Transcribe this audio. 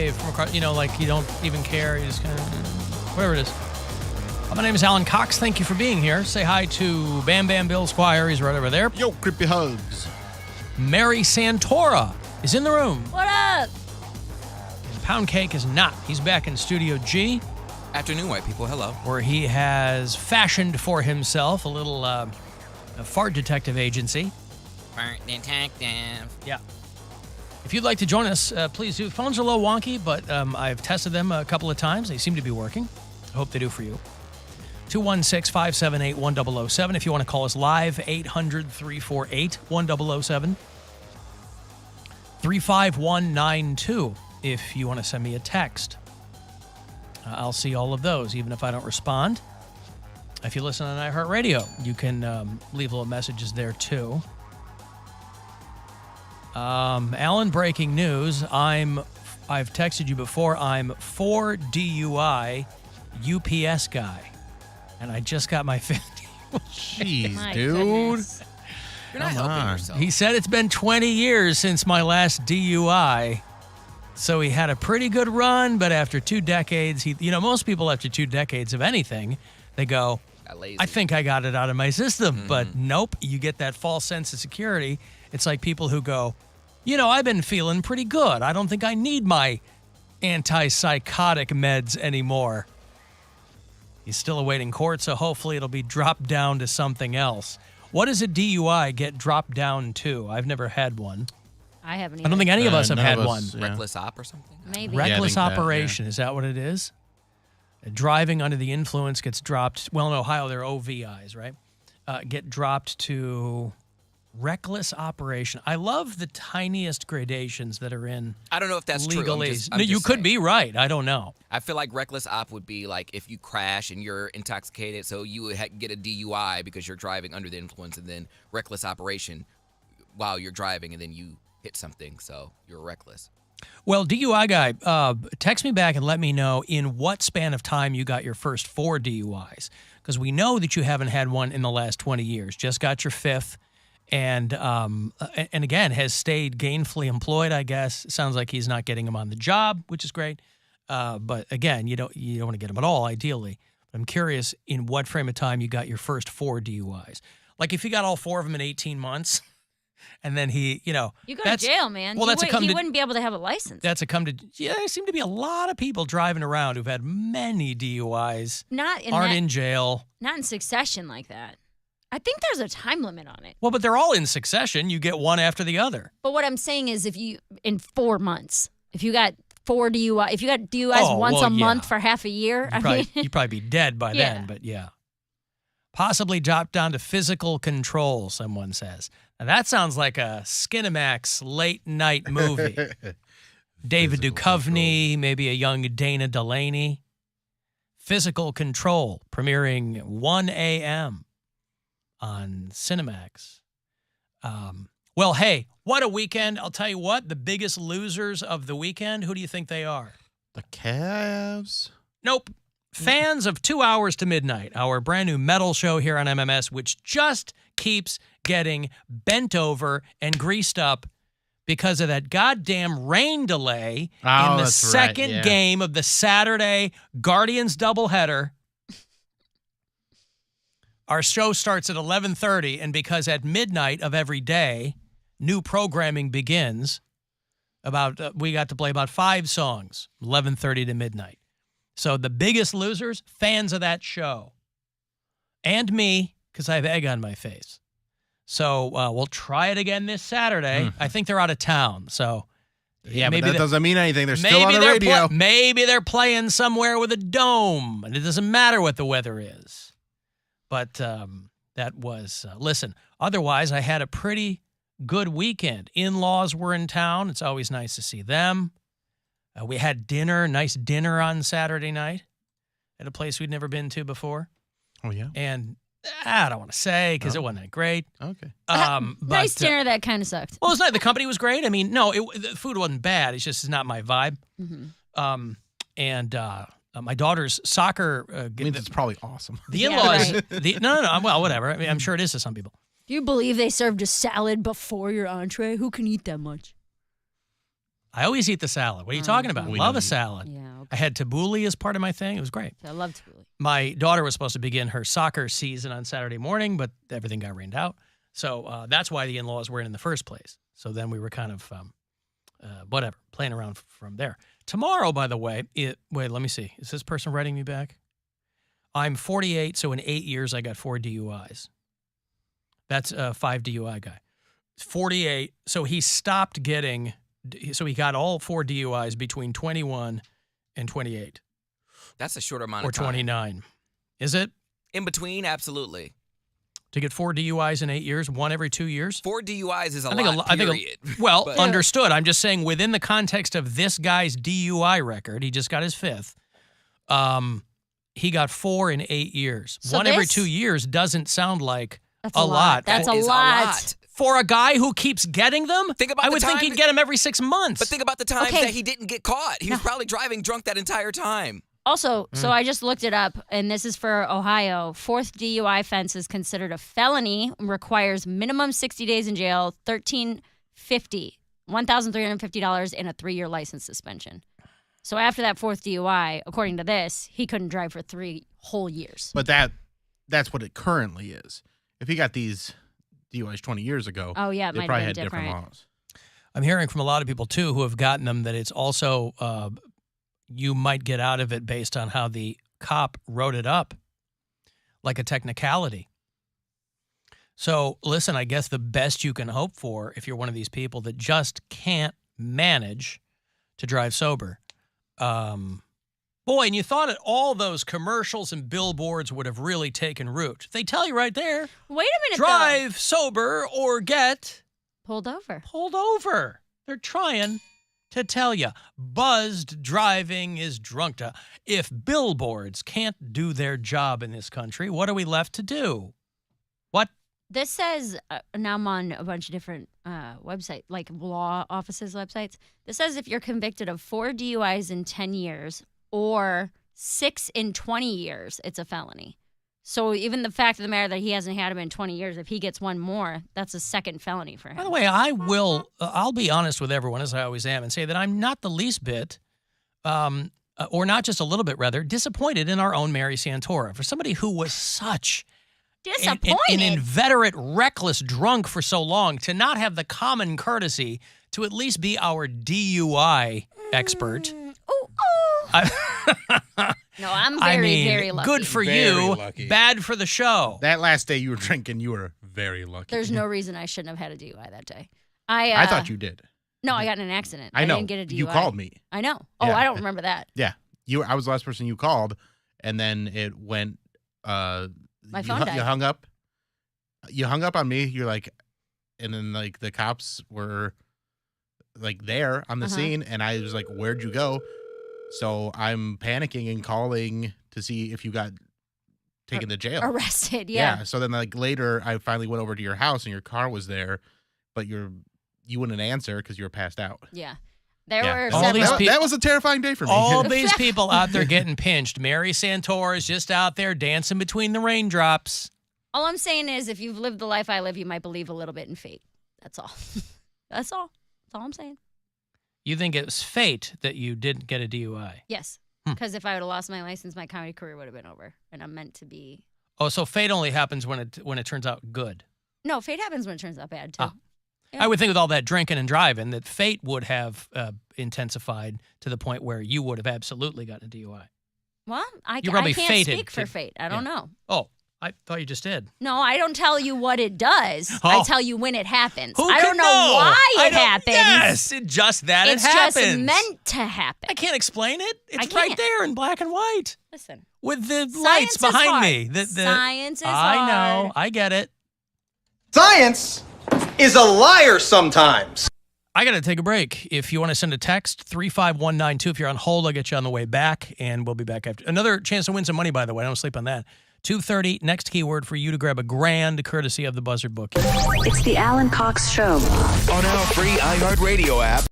wave from across, like you don't even care. You just kind of, whatever it is. My name is Alan Cox. Thank you for being here. Say hi to Bam Bam Bill Squire. He's right over there. Yo, creepy hugs. Mary Santora is in the room. What up? Poundcake is not. He's back in Studio G. Afternoon, white people. Hello. Where he has fashioned for himself a little a fart detective agency. Fart detective. Yeah. If you'd like to join us, please do. Phones are a little wonky, but I've tested them a couple of times. They seem to be working. I hope they do for you. 216-578-1007. If you want to call us live, 800-348-1007. 35192 if you want to send me a text. I'll see all of those, even if I don't respond. If you listen on iHeartRadio, you can leave little messages there, too. Alan, breaking news. I've texted you before. I'm for DUI UPS guy. And I just got my 50. Jeez, My dude. goodness. You're not helping yourself. He said it's been 20 years since my last DUI. So he had a pretty good run, but after 2 decades, most people after 2 decades of anything, they go, Got lazy. I think I got it out of my system. But nope, you get that false sense of security. It's like people who go, I've been feeling pretty good. I don't think I need my antipsychotic meds anymore. He's still awaiting court, so hopefully it'll be dropped down to something else. What does a DUI get dropped down to? I've never had one. I haven't. I don't think any of us have none had of one. us, yeah. Reckless op or something? Maybe. Reckless Yeah, I think that, operation, is that what it is? Driving under the influence gets dropped. Well, in Ohio, they're OVIs, right? Get dropped to reckless operation. I love the tiniest gradations that are in I don't know if that's true. legalese. I'm No, you just could saying. be right. I don't know. I feel like reckless op would be like if you crash and you're intoxicated, so you would get a DUI because you're driving under the influence, and then reckless operation while you're driving, and then you hit something, so you're reckless. Well, DUI guy, text me back and let me know in what span of time you got your first 4 DUIs, because we know that you haven't had one in the last 20 years. Just got your 5th, and again has stayed gainfully employed. I guess sounds like he's not getting him on the job, which is great. But again, you don't want to get him at all, ideally. But I'm curious in what frame of time you got your first 4 DUIs. Like if you got all 4 of them in 18 months. And then he, You go to jail, man. Well, He wouldn't be able to have a license. There seem to be a lot of people driving around who've had many DUIs, aren't in jail. Not in succession like that. I think there's a time limit on it. Well, but they're all in succession. You get one after the other. But what I'm saying is in 4 months, if you got 4 DUI, if you got DUIs once a month for half a year, You'd probably be dead by then, but yeah. Possibly dropped down to physical control, someone says. Now that sounds like a Skinamax late night movie. David Duchovny, maybe a young Dana Delaney. Physical Control, premiering 1 a.m. on Cinemax. Well, hey, what a weekend. I'll tell you what, the biggest losers of the weekend, who do you think they are? The Cavs? Nope. Fans of 2 Hours to Midnight, our brand new metal show here on MMS, which just keeps getting bent over and greased up because of that goddamn rain delay in the second game of the Saturday Guardians doubleheader. Our show starts at 11:30, and because at midnight of every day, new programming begins. We got to play about 5 songs, 11:30 to midnight. So the biggest losers, fans of that show. And me, because I have egg on my face. So we'll try it again this Saturday. I think they're out of town. So yeah, but that doesn't mean anything. They're still on the radio. Maybe they're playing somewhere with a dome, and it doesn't matter what the weather is. But that was, listen, otherwise I had a pretty good weekend. In-laws were in town. It's always nice to see them. We had nice dinner on Saturday night at a place we'd never been to before. Oh, yeah? And I don't want to say because it wasn't that great. Okay. Nice dinner that kind of sucked. Well, it was nice. The company was great. I mean, no, the food wasn't bad. It's just not my vibe. Mm-hmm. And my daughter's soccer. I mean, that's probably awesome. The Yeah, in-laws. right. No. Well, whatever. I mean, I'm sure it is to some people. Do you believe they served a salad before your entree? Who can eat that much? I always eat the salad. What are you talking about? Love a salad. Yeah, okay. I had tabbouleh as part of my thing. It was great. I love tabbouleh. My daughter was supposed to begin her soccer season on Saturday morning, but everything got rained out. So that's why the in-laws were in the first place. So then we were kind of, whatever, playing around from there. Tomorrow, by the way, wait, let me see. Is this person writing me back? I'm 48, so in 8 years I got 4 DUIs. That's a 5 DUI guy. 48, so he stopped getting, so he got all 4 DUIs between 21 and 28. That's a shorter amount of time. Or 29. Is it? In between, absolutely. To get 4 DUIs in 8 years, 1 every 2 years? 4 DUIs is a lot, period. Well, understood. I'm just saying within the context of this guy's DUI record, he just got his 5th, he got 4 in 8 years. So 1 every 2 years doesn't sound like a lot. That's a lot. For a guy who keeps getting them? I would think he'd get them every 6 months. But think about the times that he didn't get caught. He was probably driving drunk that entire time. Also, so I just looked it up, and this is for Ohio. 4th DUI offense is considered a felony, requires minimum 60 days in jail, $1,350, and a 3-year license suspension. So after that 4th DUI, according to this, he couldn't drive for 3 whole years. But that's what it currently is. If he got these DUIs 20 years ago, oh yeah, they probably had different laws. I'm hearing from a lot of people, too, who have gotten them that it's also you might get out of it based on how the cop wrote it up, like a technicality. So, listen, I guess the best you can hope for if you're one of these people that just can't manage to drive sober. Boy, and you thought that all those commercials and billboards would have really taken root. They tell you right there. Wait a minute, drive sober or get pulled over. Pulled over. They're trying to tell you. Buzzed driving is drunk. If billboards can't do their job in this country, what are we left to do? What? This says, now I'm on a bunch of different websites, like law offices' websites. This says if you're convicted of 4 DUIs in 10 years or 6 in 20 years, it's a felony. So even the fact of the matter that he hasn't had him in 20 years, if he gets one more, that's a second felony for him. By the way, I'll be honest with everyone, as I always am, and say that I'm not the least bit, or not just a little bit, rather, disappointed in our own Mary Santora. For somebody who was such an inveterate, reckless drunk for so long, to not have the common courtesy to at least be our DUI expert. No, I'm very lucky. Good for you, bad for the show. That last day you were drinking, you were very lucky. There's no reason I shouldn't have had a DUI that day. I thought you did. No, I got in an accident. I know. I didn't get a DUI. You called me. I know. Oh, Yeah. I don't remember that. Yeah. I was the last person you called, and then it went, my phone died. You hung up. You hung up on me. You're like, and then like the cops were like there on the scene, and I was like, where'd you go? So I'm panicking and calling to see if you got taken to jail. Arrested, yeah. So then like later I finally went over to your house and your car was there, but you wouldn't answer because you were passed out. Yeah. There were all several. That was a terrifying day for me. All these people out there getting pinched. Mary Santora is just out there dancing between the raindrops. All I'm saying is if you've lived the life I live, you might believe a little bit in fate. That's all. That's all. That's all I'm saying. You think it was fate that you didn't get a DUI? Yes. Because if I would have lost my license, my comedy career would have been over. And I'm meant to be. Oh, so fate only happens when it turns out good. No, fate happens when it turns out bad, too. Yeah. I would think with all that drinking and driving that fate would have intensified to the point where you would have absolutely gotten a DUI. Well, I you can't fated speak for fate. I don't know. Oh, I thought you just did. No, I don't tell you what it does. Oh. I tell you when it happens. Who I don't know why it happens. Yes, just that it's it happens. It's just meant to happen. I can't explain it. It's right there in black and white. Listen. With the lights behind me. Science is I hard. know. I get it. Science is a liar sometimes. I got to take a break. If you want to send a text, 35192. If you're on hold, I'll get you on the way back, and we'll be back after. Another chance to win some money, by the way. Don't sleep on that. 2:30, next keyword for you to grab a grand courtesy of the Buzzard book. It's the Alan Cox Show. On our free iHeartRadio app.